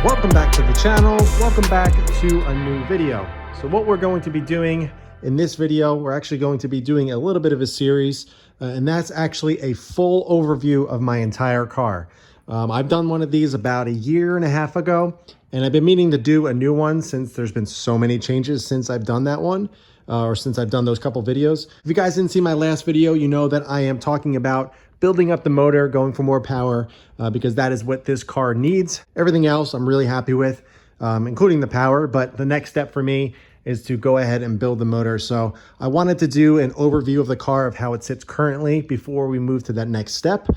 Welcome back to the channel. Welcome back to a new video. So what we're going to be doing in this video, we're actually going to be doing a little bit of a series, and that's actually a full overview of my entire car. I've done one of these about a year and a half ago, and I've been meaning to do a new one since there's been so many changes since I've done that one, or since I've done those couple videos. If you guys didn't see my last video, you know that I am talking about building up the motor, going for more power, because that is what this car needs. Everything else I'm really happy with, including the power, but the next step for me is to go ahead and build the motor. So I wanted to do an overview of the car, of how it sits currently before we move to that next step.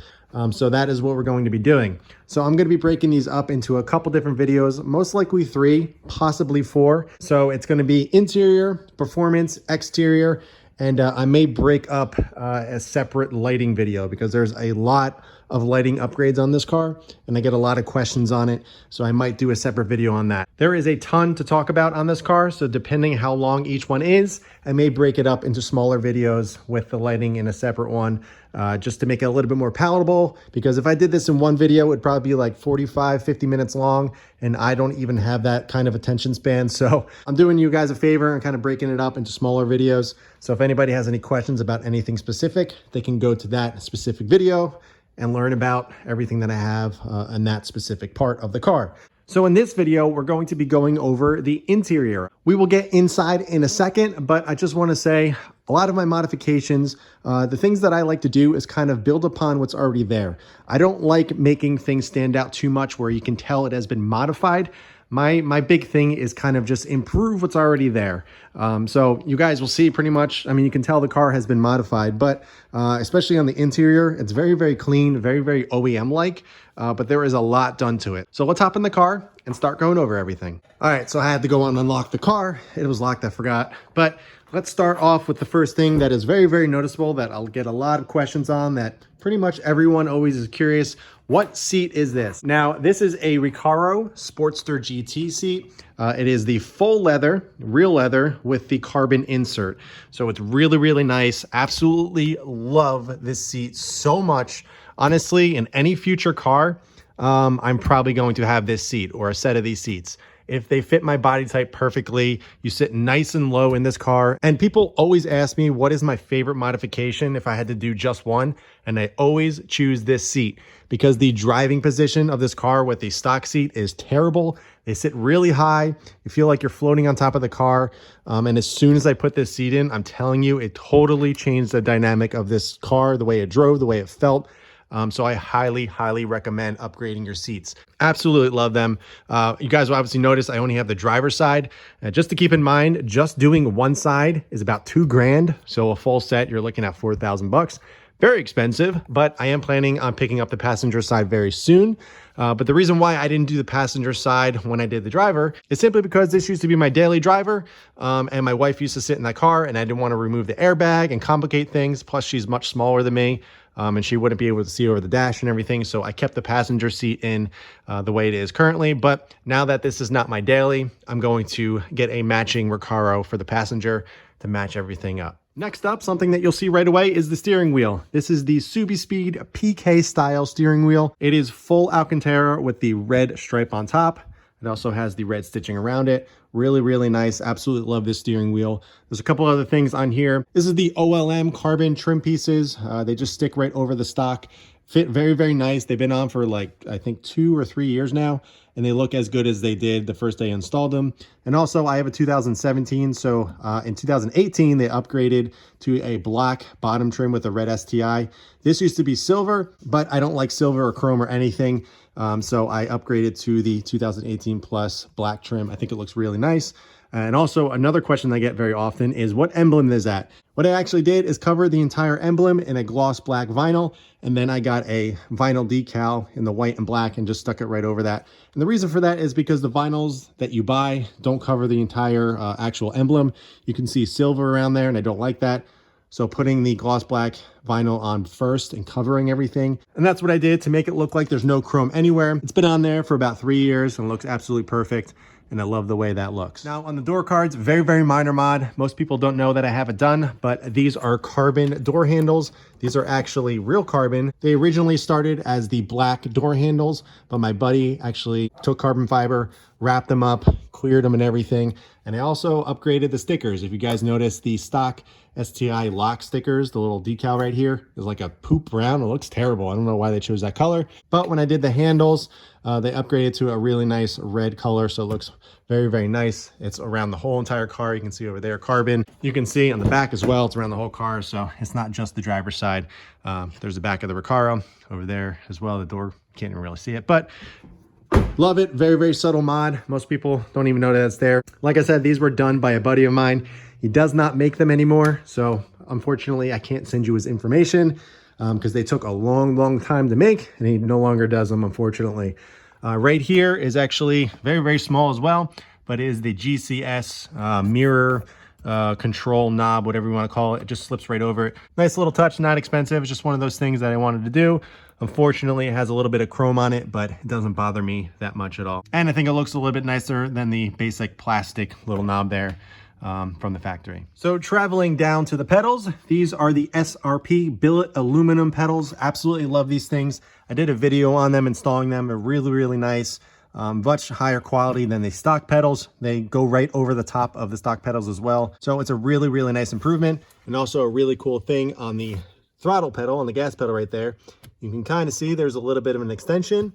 So that is what we're going to be doing. So I'm going to be breaking these up into a couple different videos, most likely 3, possibly 4. So it's going to be interior, performance, exterior, and I may break up a separate lighting video because there's a lot of lighting upgrades on this car and I get a lot of questions on it. So I might do a separate video on that. There is a ton to talk about on this car. So depending how long each one is, I may break it up into smaller videos with the lighting in a separate one, just to make it a little bit more palatable. Because if I did this in one video, it would probably be like 45, 50 minutes long. And I don't even have that kind of attention span. So I'm doing you guys a favor and kind of breaking it up into smaller videos. So if anybody has any questions about anything specific, they can go to that specific video and learn about everything that I have in that specific part of the car. So in this video, we're going to be going over the interior. We will get inside in a second, but I just want to say a lot of my modifications, the things that I like to do is kind of build upon what's already there. I don't like making things stand out too much where you can tell it has been modified. My big thing is kind of just improve what's already there. So you guys will see pretty much, I mean, you can tell the car has been modified, but especially on the interior, it's very, very clean, very, very OEM-like, but there is a lot done to it. So let's hop in the car and start going over everything. All right, so I had to go and unlock the car. It was locked, I forgot. But let's start off with the first thing that is very, very noticeable that I'll get a lot of questions on, that pretty much everyone always is curious. What seat is this? Now, this is a Recaro Sportster GT seat. It is the full leather, real leather with the carbon insert. So it's really, really nice. Absolutely love this seat so much. Honestly, in any future car, I'm probably going to have this seat or a set of these seats. If they fit my body type perfectly, you sit nice and low in this car. And people always ask me, what is my favorite modification if I had to do just one? And I always choose this seat because the driving position of this car with the stock seat is terrible. They sit really high. You feel like you're floating on top of the car. And as soon as I put this seat in, I'm telling you, it totally changed the dynamic of this car, the way it drove, the way it felt. So I highly, highly recommend upgrading your seats. Absolutely love them. You guys will obviously notice I only have the driver's side. Just to keep in mind, just doing one side is about $2 grand. So a full set, you're looking at 4,000 bucks. Very expensive, but I am planning on picking up the passenger side very soon. But the reason why I didn't do the passenger side when I did the driver is simply because this used to be my daily driver. And my wife used to sit in that car and I didn't want to remove the airbag and complicate things. Plus she's much smaller than me. And she wouldn't be able to see over the dash and everything. So I kept the passenger seat in the way it is currently. But now that this is not my daily, I'm going to get a matching Recaro for the passenger to match everything up. Next up, something that you'll see right away is the steering wheel. This is the Subi Speed PK style steering wheel. It is full Alcantara with the red stripe on top. It also has the red stitching around it. Really, really nice. Absolutely love this steering wheel. There's a couple other things on here. This is the OLM carbon trim pieces. They just stick right over the stock. Fit very, very nice. They've been on for like, I think 2 or 3 years now, and they look as good as they did the first day I installed them. And also I have a 2017, so in 2018, they upgraded to a black bottom trim with a red STI. This used to be silver, but I don't like silver or chrome or anything. So I upgraded to the 2018 plus black trim. I think it looks really nice. And also another question I get very often is what emblem is that? What I actually did is cover the entire emblem in a gloss black vinyl. And then I got a vinyl decal in the white and black and just stuck it right over that. And the reason for that is because the vinyls that you buy don't cover the entire actual emblem. You can see silver around there and I don't like that. So putting the gloss black vinyl on first and covering everything. And that's what I did to make it look like there's no chrome anywhere. It's been on there for about 3 years and looks absolutely perfect. and I love the way that looks. Now on the door cards, very, very minor mod. Most people don't know that I have it done, but these are carbon door handles. These are actually real carbon. They originally started as the black door handles, but my buddy actually took carbon fiber, wrapped them up, cleared them and everything. And I also upgraded the stickers. If you guys notice, the stock STI lock stickers, the little decal right here is like a poop brown. It looks terrible. I don't know why they chose that color. But when I did the handles, they upgraded to a really nice red color. So it looks very, very nice. It's around the whole entire car. You can see over there, carbon. You can see on the back as well, it's around the whole car. So it's not just the driver's side. There's the back of the Recaro over there as well. The door, can't even really see it, but love it. Very, very subtle mod. Most people don't even know that it's there. Like I said, these were done by a buddy of mine. He does not make them anymore. So unfortunately, I can't send you his information because they took a long, long time to make, and he no longer does them, unfortunately. Right here is actually very, very small as well, but it is the GCS mirror control knob, whatever you want to call it. It just slips right over it. Nice little touch, not expensive. It's just one of those things that I wanted to do. Unfortunately, it has a little bit of chrome on it, but it doesn't bother me that much at all. And I think it looks a little bit nicer than the basic plastic little knob there from the factory. So traveling down to the pedals, these are the SRP billet aluminum pedals. Absolutely love these things. I did a video on them, installing them. They're really, really nice. Much higher quality than the stock pedals. They go right over the top of the stock pedals as well. So it's a really, really nice improvement. And also a really cool thing on the throttle pedal, on the gas pedal right there, you can kind of see there's a little bit of an extension.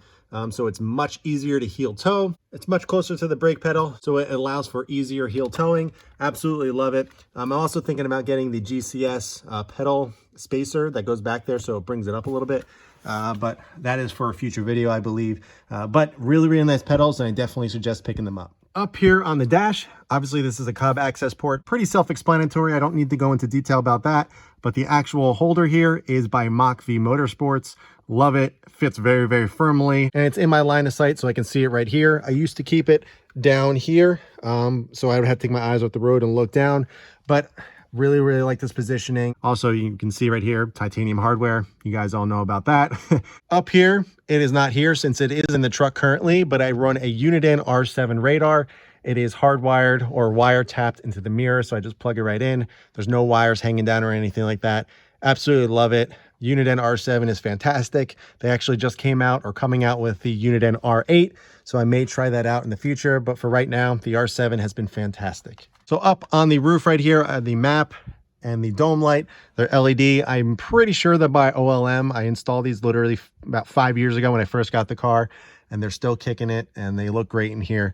So it's much easier to heel toe. It's much closer to the brake pedal, so it allows for easier heel towing. Absolutely love it. I'm also thinking about getting the GCS pedal spacer that goes back there, so it brings it up a little bit. But that is for a future video, I believe. But really, really nice pedals, and I definitely suggest picking them up. Up here on the dash, obviously this is a Cob Access Port. Pretty self-explanatory. I don't need to go into detail about that. But the actual holder here is by Mach V Motorsports. Love it. Fits very, very firmly. And it's in my line of sight, so I can see it right here. I used to keep it down here, so I would have to take my eyes off the road and look down. But really, really like this positioning. Also, you can see right here, titanium hardware. You guys all know about that. Up here, it is not here since it is in the truck currently, but I run a Uniden R7 radar. It is hardwired or wiretapped into the mirror, so I just plug it right in. There's no wires hanging down or anything like that. Absolutely love it. Uniden R7 is fantastic. They actually just came out or coming out with the Uniden R8, so I may try that out in the future, but for right now, the R7 has been fantastic. So up on the roof right here, the map and the dome light, they're LED. I'm pretty sure they're by OLM. I installed these literally about 5 years ago when I first got the car, and they're still kicking it, and they look great in here.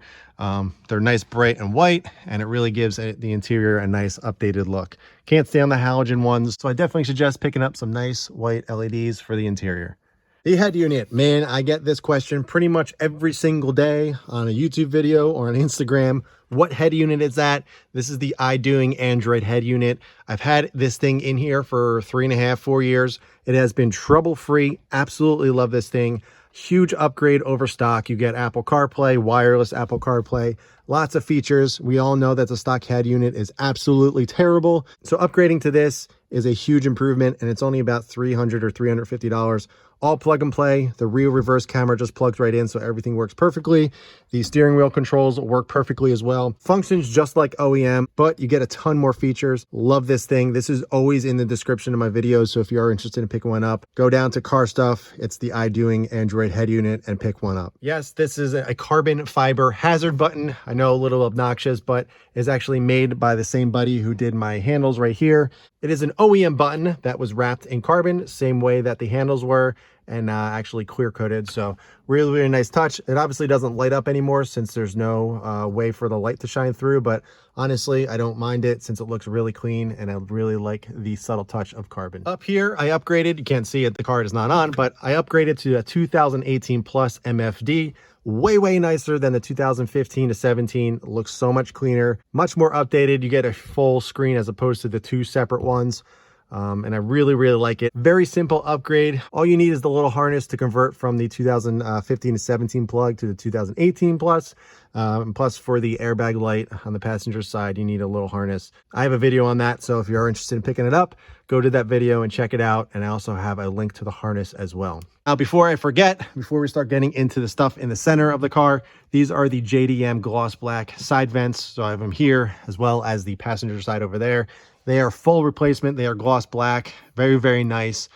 They're nice, bright, and white, and it really gives the interior a nice updated look. Can't stand the halogen ones, so I definitely suggest picking up some nice white LEDs for the interior. The head unit, man, I get this question pretty much every single day on a YouTube video or on Instagram. What head unit is that? This is the iDoing Android head unit. I've had this thing in here for 3.5, 4 years. It has been trouble-free. Absolutely love this thing. Huge upgrade over stock. You get Apple CarPlay, wireless Apple CarPlay, lots of features. We all know that the stock head unit is absolutely terrible. So upgrading to this is a huge improvement, and it's only about $300 or $350. All plug and play. The rear reverse camera just plugs right in, so everything works perfectly. The steering wheel controls work perfectly as well. Functions just like OEM, but you get a ton more features. Love this thing. This is always in the description of my videos, so if you are interested in picking one up, go down to Car Stuff. It's the iDoing Android head unit and pick one up. Yes, this is a carbon fiber hazard button. I know, a little obnoxious, but is actually made by the same buddy who did my handles right here. It is an OEM button that was wrapped in carbon, same way that the handles were, and actually clear coated. So really, really nice touch. It obviously doesn't light up anymore since there's no way for the light to shine through, but honestly, I don't mind it since it looks really clean, and I really like the subtle touch of carbon. Up here, I upgraded. You can't see it, the card is not on, but I upgraded to a 2018 Plus MFD. Way, way nicer than the 2015 to 17. Looks so much cleaner, much more updated. You get a full screen as opposed to the two separate ones. And I really, really like it. Very simple upgrade. All you need is the little harness to convert from the 2015 to 17 plug to the 2018 plus. Plus for the airbag light on the passenger side, you need a little harness. I have a video on that, so if you are interested in picking it up, go to that video and check it out. And I also have a link to the harness as well. Now, before I forget, before we start getting into the stuff in the center of the car, these are the JDM gloss black side vents. So I have them here as well as the passenger side over there. They are full replacement. They are gloss black. Very, very nice.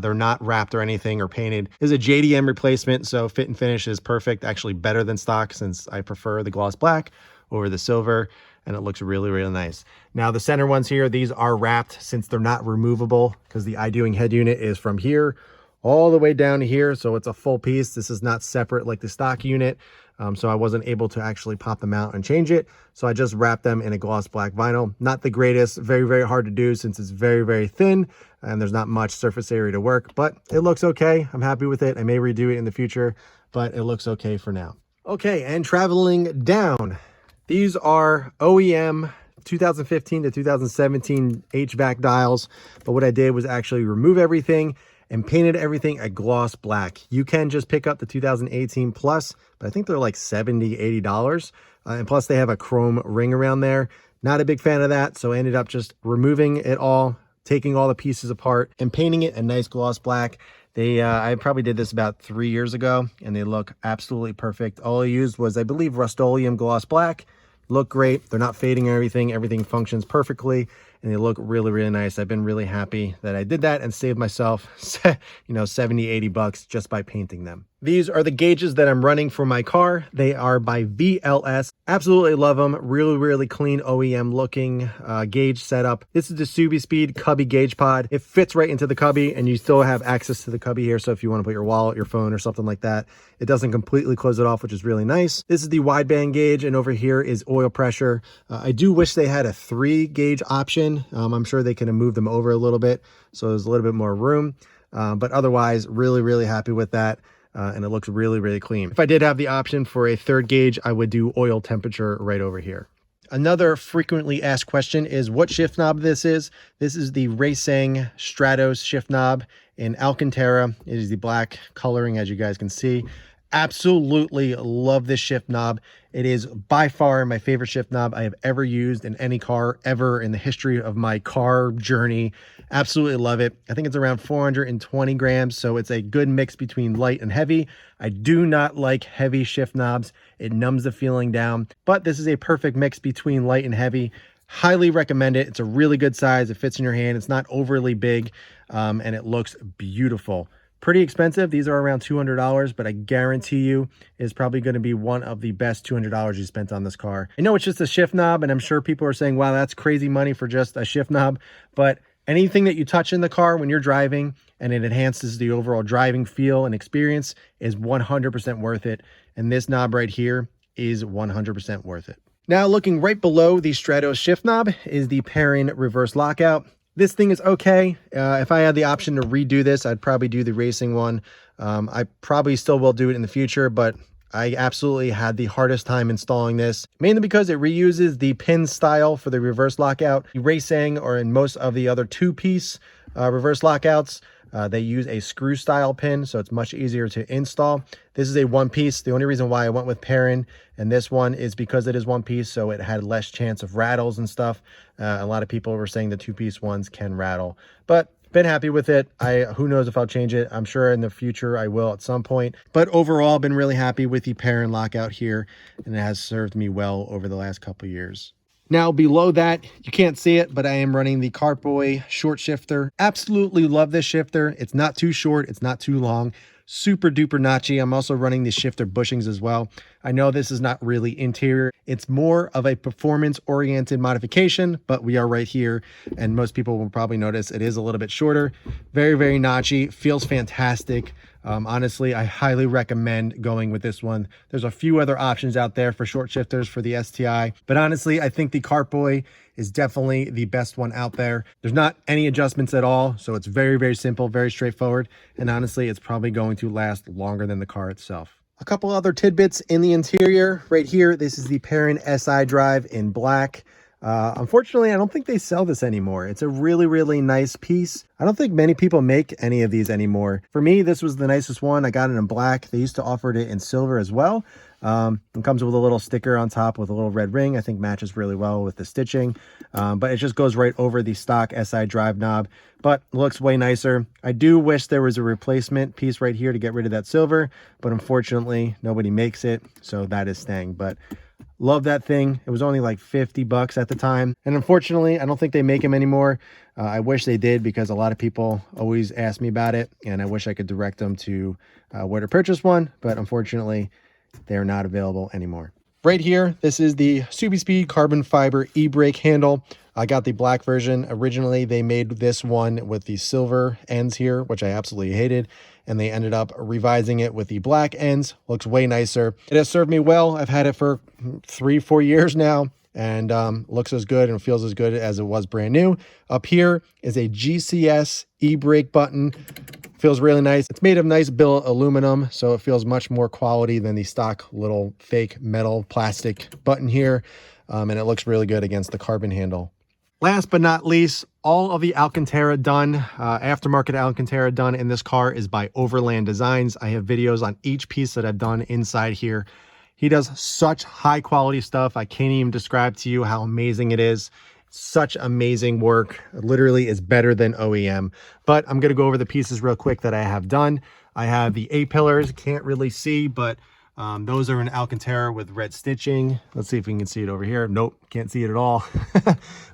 They're not wrapped or anything or painted. This is a JDM replacement, so fit and finish is perfect. Actually better than stock, since I prefer the gloss black over the silver, and it looks really, really nice. Now the center ones here, these are wrapped since they're not removable, because the iDoing head unit is from here all the way down to here, so it's a full piece. This is not separate like the stock unit. So I wasn't able to actually pop them out and change it. So I just wrapped them in a gloss black vinyl. Not the greatest, very, very hard to do since it's very, very thin and there's not much surface area to work, but it looks okay. I'm happy with it. I may redo it in the future, but it looks okay for now. Okay, and traveling down, these are OEM 2015 to 2017 HVAC dials. But what I did was actually remove everything and painted everything a gloss black. You can just pick up the 2018 plus, but I think they're like $70, $80. And plus they have a chrome ring around there. Not a big fan of that, so I ended up just removing it all, taking all the pieces apart and painting it a nice gloss black. I probably did this about 3 years ago, and they look absolutely perfect. All I used was, I believe, Rust-Oleum gloss black. Look great. They're not fading or everything. Everything functions perfectly, and they look really, really nice. I've been really happy that I did that and saved myself, you know, 70, 80 bucks just by painting them. These are the gauges that I'm running for my car. They are by VLS. Absolutely love them. Really, really clean OEM looking gauge setup. This is the Subi Speed Cubby gauge pod. It fits right into the Cubby, and you still have access to the Cubby here. So if you want to put your wallet, your phone, or something like that, it doesn't completely close it off, which is really nice. This is the wideband gauge, and over here is oil pressure. I do wish they had a 3 gauge option. I'm sure they can move them over a little bit, so there's a little bit more room. But otherwise, really, really happy with that. And it looks really, really clean. If I did have the option for a 3rd gauge, I would do oil temperature right over here. Another frequently asked question is what shift knob this is. This is the Racing Stratos shift knob in Alcantara. It is the black coloring, as you guys can see. Absolutely love this shift knob. It is by far my favorite shift knob I have ever used in any car ever in the history of my car journey. Absolutely love it. I think it's around 420 grams, so it's a good mix between light and heavy. I do not like heavy shift knobs. It numbs the feeling down, but this is a perfect mix between light and heavy. Highly recommend it. It's a really good size. It fits in your hand. It's not overly big, and it looks beautiful. Pretty expensive. These are around $200, but I guarantee you it's probably going to be one of the best $200 you spent on this car. I know it's just a shift knob, and I'm sure people are saying, wow, that's crazy money for just a shift knob. But anything that you touch in the car when you're driving and it enhances the overall driving feel and experience is 100% worth it. And this knob right here is 100% worth it. Now, looking right below the Stratos shift knob is the Perrin reverse lockout. This thing is okay. If I had the option to redo this, I'd probably do the racing one. I probably still will do it in the future, but I absolutely had the hardest time installing this, mainly because it reuses the pin style for the reverse lockout. The Racing, or in most of the other 2-piece reverse lockouts, they use a screw style pin, so it's much easier to install. This is a 1-piece. The only reason why I went with Perrin and this one is because it is 1-piece, so it had less chance of rattles and stuff. A lot of people were saying the 2-piece ones can rattle, but been happy with it. Who knows if I'll change it. I'm sure in the future I will at some point, but overall been really happy with the Perrin lockout here, and it has served me well over the last couple of years. Now below that, you can't see it, but I am running the Cartboy short shifter. Absolutely love this shifter. It's not too short, it's not too long. Super duper notchy. I'm also running the shifter bushings as well. I know this is not really interior. It's more of a performance oriented modification, but we are right here, and most people will probably notice it is a little bit shorter. Very, very notchy. Feels fantastic. Honestly, I highly recommend going with this one. There's a few other options out there for short shifters for the STI, but honestly, I think the Cartboy is definitely the best one out there. There's not any adjustments at all, so it's very, very simple, very straightforward, and honestly, it's probably going to last longer than the car itself. A couple other tidbits in the interior right here. This is the Perrin SI drive in black. Unfortunately, I don't think they sell this anymore. It's a really, really nice piece. I don't think many people make any of these anymore. For me, this was the nicest one. I got it in black. They used to offer it in silver as well. It comes with a little sticker on top with a little red ring. I think matches really well with the stitching, but it just goes right over the stock SI drive knob, but looks way nicer. I do wish there was a replacement piece right here to get rid of that silver, but unfortunately nobody makes it, so that is staying. But love that thing. It was only like 50 bucks at the time, and unfortunately I don't think they make them anymore. I wish they did, because a lot of people always ask me about it, and I wish I could direct them to where to purchase one, but unfortunately they're not available anymore. Right here, this is the Subi Speed carbon fiber e-brake handle. I got the black version. Originally, they made this one with the silver ends here, which I absolutely hated, and they ended up revising it with the black ends. Looks way nicer. It has served me well. I've had it for 3-4 years now, and looks as good and feels as good as it was brand new. Up here is a GCS e-brake button. Feels really nice. It's made of nice billet aluminum, so it feels much more quality than the stock little fake metal plastic button here, and it looks really good against the carbon handle. Last but not least, all of the Alcantara done, aftermarket Alcantara done in this car is by Overland Designs. I have videos on each piece that I've done inside here. He does such high quality stuff. I can't even describe to you how amazing it is. Such amazing work. It literally is better than OEM. But I'm going to go over the pieces real quick that I have done. I have the A-pillars. Can't really see, but those are in Alcantara with red stitching. Let's see if we can see it over here. Nope, can't see it at all.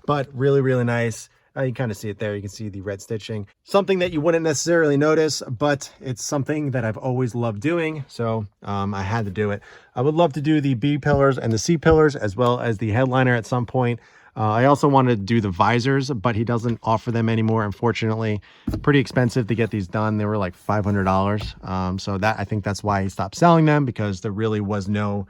But really, really nice. You kind of see it there. You can see the red stitching. Something that you wouldn't necessarily notice, but it's something that I've always loved doing. So I had to do it. I would love to do the B pillars and the C pillars, as well as the headliner at some point. I also wanted to do the visors, but he doesn't offer them anymore, unfortunately. Pretty expensive to get these done. They were like $500. So I think that's why he stopped selling them, because there really was no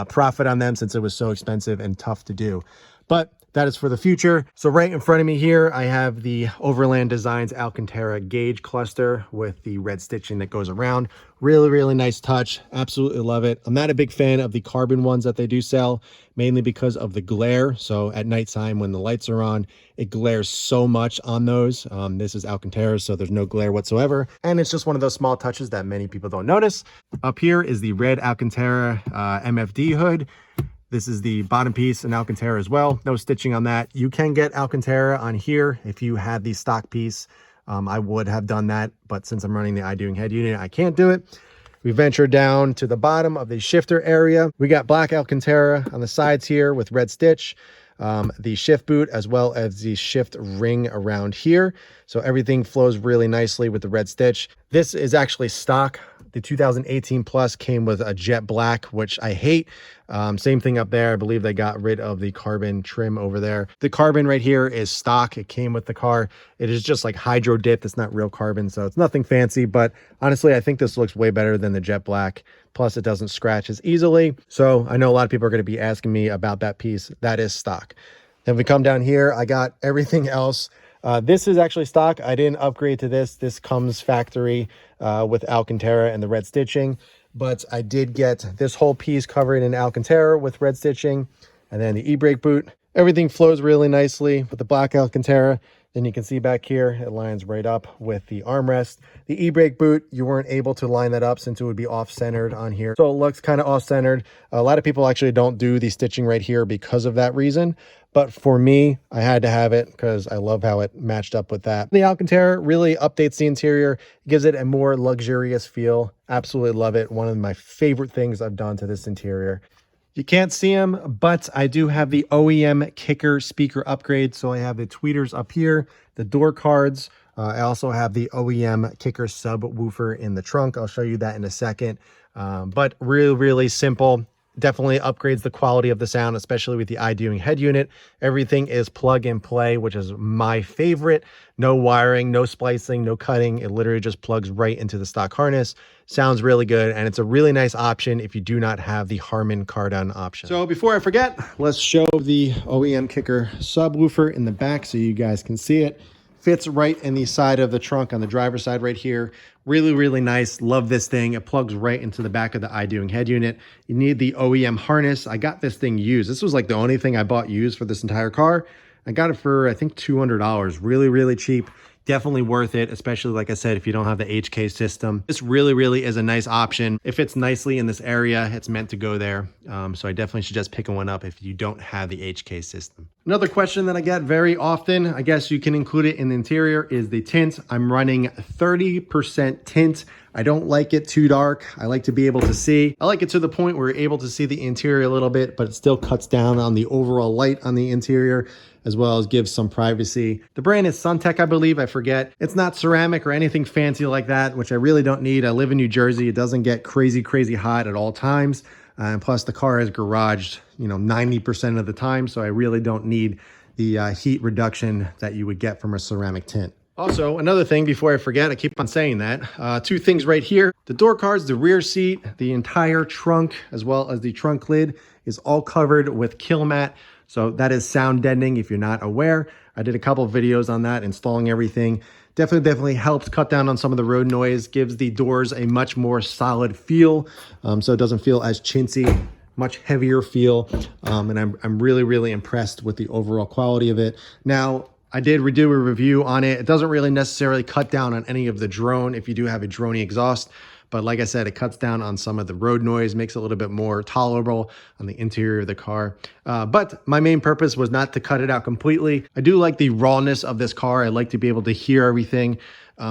profit on them, since it was so expensive and tough to do. But that is for the future. So right in front of me here, I have the Overland Designs Alcantara gauge cluster with the red stitching that goes around. Really, really nice touch. Absolutely love it. I'm not a big fan of the carbon ones that they do sell, mainly because of the glare. So at nighttime when the lights are on, it glares so much on those. This is Alcantara, so there's no glare whatsoever. And it's just one of those small touches that many people don't notice. Up here is the red Alcantara Mfd Hood. This is the bottom piece in Alcantara as well. No stitching on that. You can get Alcantara on here if you had the stock piece. I would have done that, but since I'm running the iDoing head unit, I can't do it. We ventured down to the bottom of the shifter area. We got black Alcantara on the sides here with red stitch, the shift boot, as well as the shift ring around here. So everything flows really nicely with the red stitch. This is actually stock. The 2018 Plus came with a jet black, which I hate. Same thing up there. I believe they got rid of the carbon trim over there. The carbon right here is stock. It came with the car. It is just like hydro dipped. It's not real carbon, so it's nothing fancy. But honestly, I think this looks way better than the jet black. Plus, it doesn't scratch as easily. So I know a lot of people are going to be asking me about that piece. That is stock. Then we come down here. I got everything else. This is actually stock. I didn't upgrade to this. This comes factory with Alcantara and the red stitching. But I did get this whole piece covered in Alcantara with red stitching. And then the e-brake boot. Everything flows really nicely with the black Alcantara. Then you can see back here, it lines right up with the armrest. The e-brake boot, you weren't able to line that up since it would be off-centered on here. So it looks kind of off-centered. A lot of people actually don't do the stitching right here because of that reason. But for me, I had to have it because I love how it matched up with that. The Alcantara really updates the interior, gives it a more luxurious feel. Absolutely love it. One of my favorite things I've done to this interior. You can't see them, but I do have the Oem Kicker speaker upgrade. So I have the tweeters up here, the door cards. I also have the Oem Kicker Subwoofer in the trunk. I'll show you that in a second. But really, really simple. Definitely upgrades the quality of the sound, especially with the iDoing head unit. Everything is plug and play, which is my favorite. No wiring, no splicing, no cutting. It literally just plugs right into the stock harness. Sounds really good, and it's a really nice option if you do not have the Harman Kardon option. So before I forget, let's show the Oem Kicker subwoofer in the back so you guys can see it. Fits right in the side of the trunk on the driver's side right here. Really, really nice. Love this thing. It plugs right into the back of the iDoing head unit. You need the OEM harness. I got this thing used. This was like the only thing I bought used for this entire car. I got it for, I think, $200. Really, really cheap. Definitely worth it, especially, like I said, if you don't have the HK system. This really, really is a nice option. It fits nicely in this area. It's meant to go there. So I definitely suggest picking one up if you don't have the HK system. Another question that I get very often, I guess you can include it in the interior, is the tint. I'm running 30% tint. I don't like it too dark. I like to be able to see. I like it to the point where you're able to see the interior a little bit, but it still cuts down on the overall light on the interior, as well as gives some privacy. The brand is Suntech, I believe. I forget. It's not ceramic or anything fancy like that, which I really don't need. I live in New Jersey. It doesn't get crazy, crazy hot at all times. And plus the car is garaged, 90% of the time. So I really don't need the heat reduction that you would get from a ceramic tint. Also, another thing before I forget, I keep on saying that, two things right here. The door cards, the rear seat, the entire trunk, as well as the trunk lid is all covered with kill mat. So that is sound deadening if you're not aware. I did a couple of videos on that, installing everything. Definitely helps cut down on some of the road noise, gives the doors a much more solid feel. So it doesn't feel as chintzy, much heavier feel. And I'm really, really impressed with the overall quality of it. Now, I did do a review on it. It doesn't really necessarily cut down on any of the drone if you do have a droney exhaust. But like I said, it cuts down on some of the road noise, makes it a little bit more tolerable on the interior of the car. But my main purpose was not to cut it out completely. I do like the rawness of this car. I like to be able to hear everything.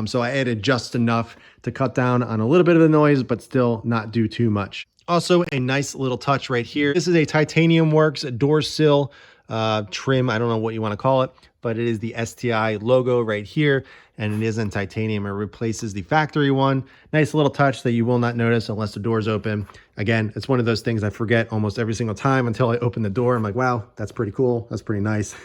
So I added just enough to cut down on a little bit of the noise, but still not do too much. Also, a nice little touch right here. This is a Titanium Works door sill trim. I don't know what you want to call it, but it is the STI logo right here, and it is in titanium. It replaces the factory one. Nice little touch that you will not notice unless the door's open. Again, it's one of those things I forget almost every single time until I open the door. I'm like, wow, that's pretty cool. That's pretty nice.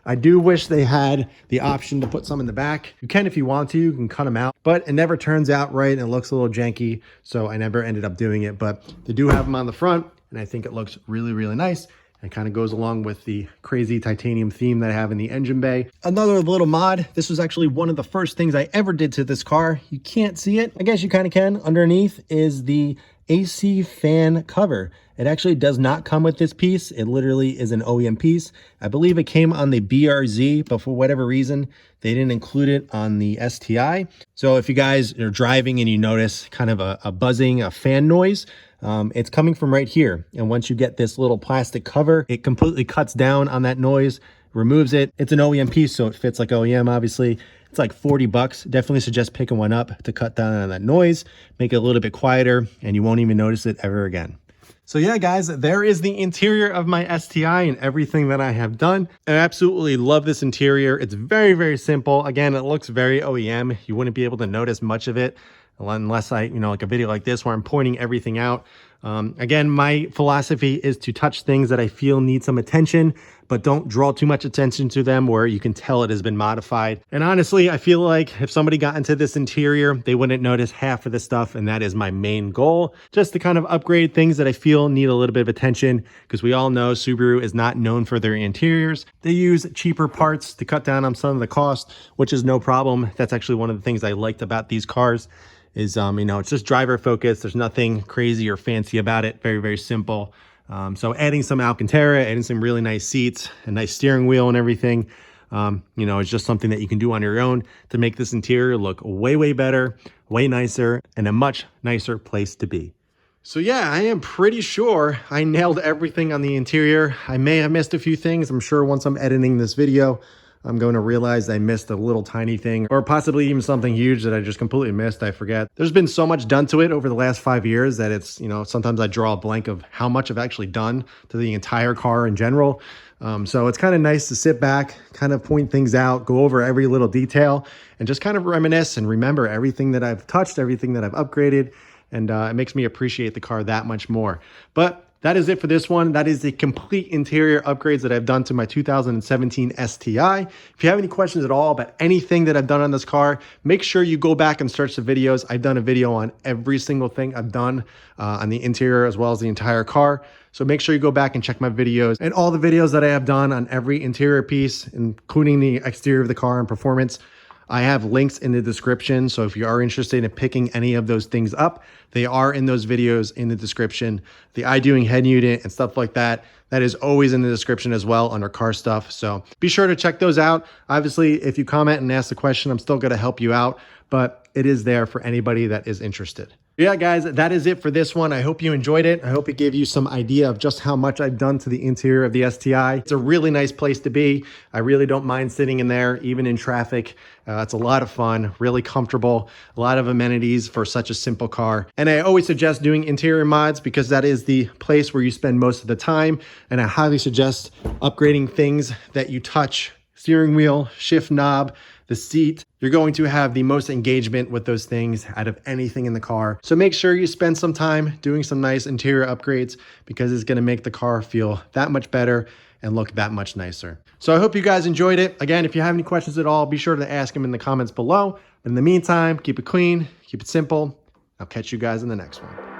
I do wish they had the option to put some in the back. You can if you want to, you can cut them out, but it never turns out right and it looks a little janky, so I never ended up doing it. But they do have them on the front, and I think it looks really, really nice. It kind of goes along with the crazy titanium theme that I have in the engine bay. Another little mod. This was actually one of the first things I ever did to this car. You can't see it. I guess you kind of can. Underneath is the AC fan cover. It actually does not come with this piece. It literally is an OEM piece. I believe it came on the BRZ, but for whatever reason, they didn't include it on the STI. So if you guys are driving and you notice kind of a buzzing, a fan noise, it's coming from right here. And once you get this little plastic cover, it completely cuts down on that noise, removes it. It's an OEM piece, so it fits like OEM, obviously. It's like 40 bucks. Definitely suggest picking one up to cut down on that noise, make it a little bit quieter, and you won't even notice it ever again. So yeah, guys, there is the interior of my STI and everything that I have done. I absolutely love this interior. It's very, very simple. Again, it looks very OEM. You wouldn't be able to notice much of it unless I, like a video like this where I'm pointing everything out. Again, my philosophy is to touch things that I feel need some attention, but don't draw too much attention to them where you can tell it has been modified. And honestly, I feel like if somebody got into this interior, they wouldn't notice half of the stuff, and that is my main goal, just to kind of upgrade things that I feel need a little bit of attention, because we all know Subaru is not known for their interiors. They use cheaper parts to cut down on some of the cost, which is no problem. That's actually one of the things I liked about these cars. Is, it's just driver focused. There's nothing crazy or fancy about it. Very, very simple. So adding some Alcantara, adding some really nice seats, a nice steering wheel and everything, it's just something that you can do on your own to make this interior look way, way better, way nicer, and a much nicer place to be. So yeah, I am pretty sure I nailed everything on the interior. I may have missed a few things. I'm sure once I'm editing this video, I'm going to realize I missed a little tiny thing, or possibly even something huge that I just completely missed. I forget. There's been so much done to it over the last 5 years that it's, sometimes I draw a blank of how much I've actually done to the entire car in general. So it's kind of nice to sit back, kind of point things out, go over every little detail, and just kind of reminisce and remember everything that I've touched, everything that I've upgraded, and it makes me appreciate the car that much more. But that is it for this one. That is the complete interior upgrades that I've done to my 2017 STI. If you have any questions at all about anything that I've done on this car, make sure you go back and search the videos. I've done a video on every single thing I've done on the interior as well as the entire car. So make sure you go back and check my videos and all the videos that I have done on every interior piece, including the exterior of the car and performance. I have links in the description, so if you are interested in picking any of those things up, they are in those videos in the description. The iDoing head unit and stuff like that, that is always in the description as well under car stuff. So be sure to check those out. Obviously, if you comment and ask the question, I'm still gonna help you out, but it is there for anybody that is interested. Yeah, guys, that is it for this one. I hope you enjoyed it. I hope it gave you some idea of just how much I've done to the interior of the STI. It's a really nice place to be. I really don't mind sitting in there, even in traffic. It's a lot of fun, really comfortable, a lot of amenities for such a simple car. And I always suggest doing interior mods because that is the place where you spend most of the time. And I highly suggest upgrading things that you touch: steering wheel, shift knob, the seat. You're going to have the most engagement with those things out of anything in the car. So make sure you spend some time doing some nice interior upgrades because it's going to make the car feel that much better and look that much nicer. So I hope you guys enjoyed it. Again, if you have any questions at all, be sure to ask them in the comments below. But in the meantime, keep it clean, keep it simple. I'll catch you guys in the next one.